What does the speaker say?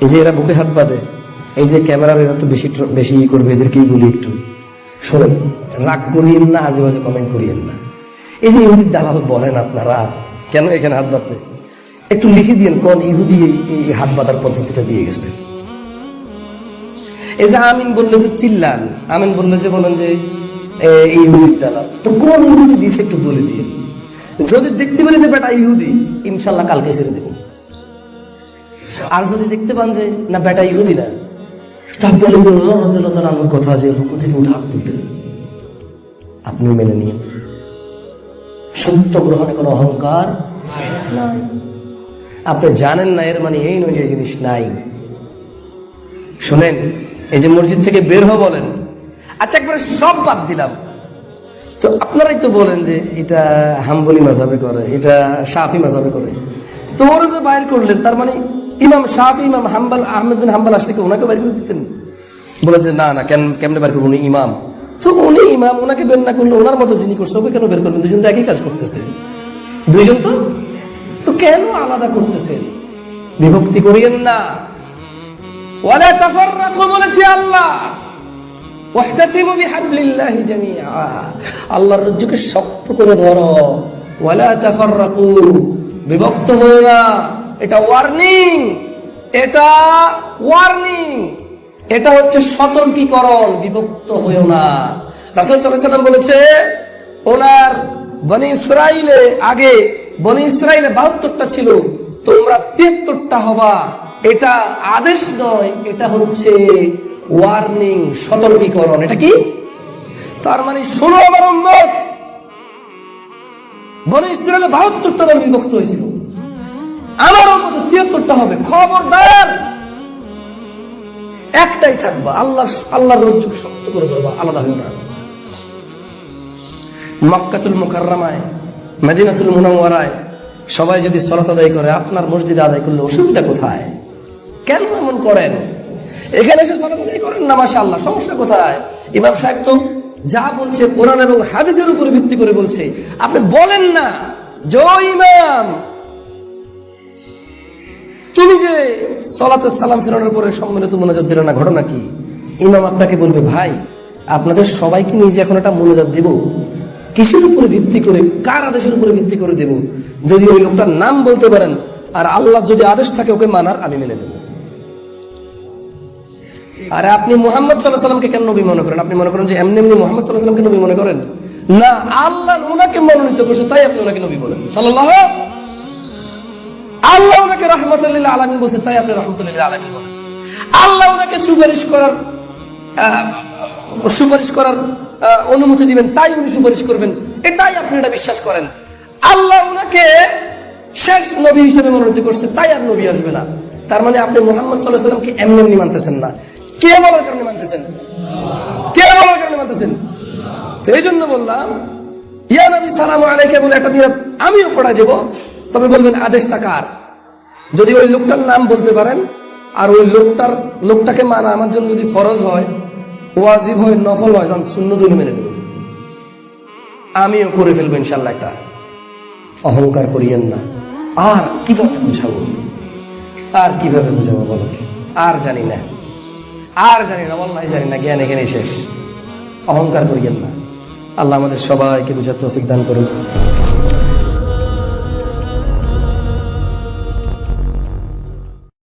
এই যে এরা বুকে হাত বাঁধে, এই যে ক্যামেরার এরা তো বেশি বেশি করবে, এদেরকেই বলি একটু শোনেন, রাগ করিয়েন না, আজে বাজে কমেন্ট করিয়েন না। এই যে ইহুদির দালাল বলেন আপনারা, কেন এখানে হাত বাঁধছে একটু লিখে দিয়েন, কোন ইহুদি এই হাত বাঁধার পদ্ধতিটা দিয়ে গেছে। এই যে আমিন বললে যে চিল্লান, আমিন বললে যে বলেন যে এই ইহুদির দালাল, তো কোন ইহুদি দিয়েছে একটু বলে দিয়ে। যদি দেখতে পারি যে বেটা ইহুদি, ইনশাল্লাহ কালকে ছেড়ে দেব। আর যদি দেখতে পান যে না বেটা ইহুদি না, তাহলে আমার কথা যে রুকু থেকে উঠে হাত তুলতেন, আপনি মেনে নিন। সত্য গ্রহণে কোনো অহংকার নাই। আপনি জানেন না এর মানে এই নয় যে জিনিস নাই। শোনেন, এই যে মসজিদ থেকে বের হওয়া বলেন, আচ্ছা একবারে সব বাদ দিলাম, তো আপনারাই তো বলেন যে এটা হাম্বলি মাযহাবে করে, এটা শাফি মাযহাবে করে, তো ওরা যে বাইর করলেন তার মানে ইমাম শাফি, ইমাম হাম্বল, আহমেদ বিন হাম্বল আসলে কি ওনাকে বাইর করে দিতেন? বলে যে না না, কেমনে বাইর করবো, উনি ইমাম। তো উনি ইমাম, ওনাকে বের না করলে ওনার মতো যিনি করছে ওকে কেন বের করবেন? দুজন তো একই কাজ করতেছে, দুইজন তো কেন আলাদা করতেছেন? বিভক্তি করিয়েন না। ওয়ালা তাফাররাকু বলেছে আল্লাহ, ওয়াহতাসিমু বিহাবলিল্লাহি জামিআ, আল্লাহর রজ্জুকে শক্ত করে ধরো। ওয়ালা তাফাররাকু, বিভক্ত হও না। এটা ওয়ার্নিং, এটা ওয়ার্নিং, এটা হচ্ছে সতর্কীকরণ, বিভক্ত হইও না। রাসূল সাল্লাল্লাহু আলাইহি ওয়াসাল্লাম বলেছে, ওনার বনি ইসরাইলে আগে বনি ইসরাইলে 72টা ছিল, তোমরা 73টা হবা। এটা আদেশ নয়, এটা হচ্ছে ওয়ার্নিং, সতর্কীকরণ। এটা কি? তার মানে শোনো আমার উম্মত, বনি ইসরাইলে 72টা দল বিভক্ত হয়েছিল, আমার উম্মত 73টা হবে। খবরদার, একটাই থাকবা, আল্লাহর রজ্জুকে শক্ত করে ধরবা, আলাদা হইও না। মক্কাতুল মুকাররমায়, মদিনাতুল মুনাওয়ারায় সবাই যদি সালাত আদায় করে, আপনার মসজিদে আদায় করলে অসুবিধা কোথায়? কেন এমন করেন? এখানে এসে সালাত আদায় করেন না, মাশাআল্লাহ, সমস্যা কোথায়? ইমাম সাহেব তো যা বলছে কোরআন এবং হাদিসের উপর ভিত্তি করে বলছে, আপনি বলেন না যে ও ইমাম, তুমি যে সালাতে সালাম ফেরানোর পরে সম্মিলিত মোনাজাত দিলে না, ঘটনা কি? ইমাম আপনাকে বলবে, ভাই আপনাদের সবাইকে নিয়ে যে এখন একটা মোনাজাত দেব, কিসের উপরে ভিত্তি করে, কার আদেশের উপরে ভিত্তি করে দেব? যদি ওই লোকটার নাম বলতে পারেন আর আল্লাহ যদি আদেশ থাকে ওকে মানার, আমি মেনে নেব। আর আপনি মুহাম্মদ সাল্লাল্লাহু আলাইহি ওয়াসাল্লামকে কেন নবী মনে করেন? আপনি মনে করেন যে এমনি এমনি মুহাম্মদ সাল্লাল্লাহু আলাইহি ওয়াসাল্লামকে নবী মনে করেন? না, আল্লাহ ওনাকে মনোনীত করছে, তাই আপনি ওনাকে নবী বলেন। সাল্লাল্লাহু, আল্লাহ ওনাকে রাহমাতুল লিল আলামিন বলছে, তাই আপনি রাহমাতুল লিল আলামিন বলেন। আল্লাহ ওনাকে সুপারিশ করার অনুমতি দিবেন, তাই উনি সুপারিশ করবেন, এটাই আপনি এটা বিশ্বাস করেন। আল্লাহ ওনাকে শেষ নবী হিসেবে মনোনীত করছে, তাই আর নবী আসবে না। তার মানে আপনি মুহাম্মদ সাল্লাল্লাহু আলাইহি ওয়াসাল্লামকে এমনি এমনি মানতেছেন না। কে বলার কারণে মানতেছেন? কে বলার কারণে মানতেছেন? তো এই জন্য বললাম, ইয়া নবী সালামু আলাইকা বলে একটা বিরাত আমিও পড়াই দেব, তবে বলবেন আদেশটা কার? যদি ওই লোকটার নাম বলতে পারেন আর ওই লোকটাকে মানা আমার জন্য যদি ফরজ হয়, ওয়াজিব হয়, নফল হয়, যান সুন্নত হলে মেনে নেব, আমিও করে ফেলবো ইনশাল্লাহ। একটা অহংকার করিয়েন না। আর কিভাবে বুঝাবো, আর কিভাবে বুঝাবো বলো? আর জানি না, ওয়াল্লাহি জানি না, জ্ঞান এখানেই শেষ। অহংকার করিয়েন না। আল্লাহ আমাদের সবাইকে বুঝার তৌফিক দান করুন।